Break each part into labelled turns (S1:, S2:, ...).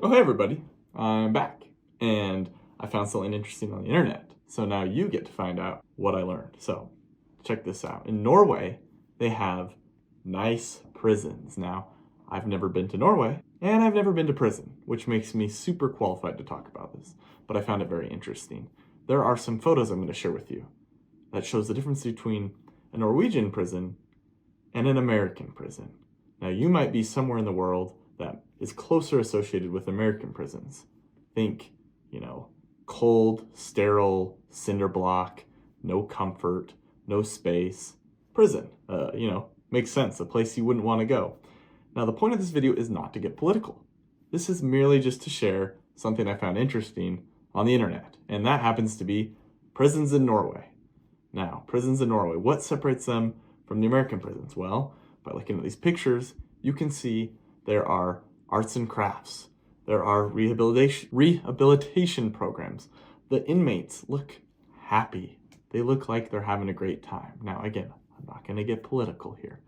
S1: Oh, hey everybody, I'm back, and I found something interesting on the internet. So now you get to find out what I learned. So check this out. In Norway, they have nice prisons. Now, I've never been to Norway, and I've never been to prison, which makes me super qualified to talk about this, but I found it very interesting. There are some photos I'm going to share with you that shows the difference between a Norwegian prison and an American prison. Now, you might be somewhere in the world that is closer associated with American prisons. Think, cold, sterile, cinder block, no comfort, no space. Prison, makes sense, a place you wouldn't want to go. Now, the point of this video is not to get political. This is merely just to share something I found interesting on the internet, and that happens to be prisons in Norway. Now, prisons in Norway, what separates them from the American prisons? Well, by looking at these pictures, you can see there are arts and crafts. There are rehabilitation programs. The inmates look happy. They look like they're having a great time. Now, again, I'm not going to get political here.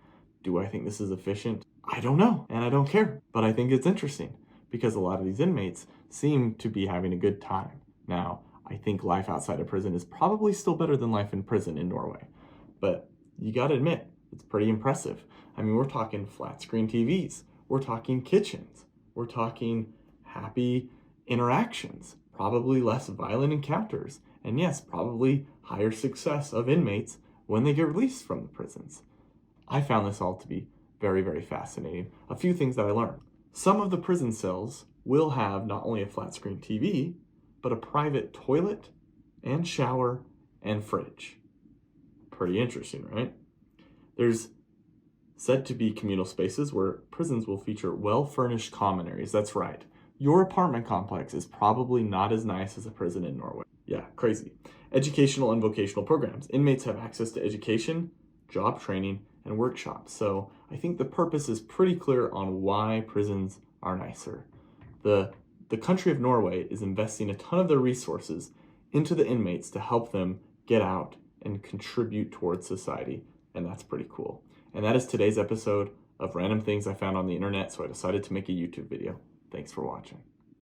S1: Do I think this is efficient? I don't know, and I don't care. But I think it's interesting because a lot of these inmates seem to be having a good time. Now, I think life outside of prison is probably still better than life in prison in Norway. But you got to admit, it's pretty impressive. I mean, we're talking flat screen TVs. We're talking kitchens. We're talking happy interactions, probably less violent encounters, and yes, probably higher success of inmates when they get released from the prisons. I found this all to be very, very fascinating. A few things that I learned. Some of the prison cells will have not only a flat screen TV, but a private toilet and shower and fridge. Pretty interesting, right? There's said to be communal spaces where prisons will feature well-furnished common areas. That's right. Your apartment complex is probably not as nice as a prison in Norway. Yeah, crazy. Educational and vocational programs. Inmates have access to education, job training, and workshops. So I think the purpose is pretty clear on why prisons are nicer. The country of Norway is investing a ton of their resources into the inmates to help them get out and contribute towards society. And that's pretty cool. And that is today's episode of Random Things I Found on the Internet, so I decided to make a YouTube video. Thanks for watching.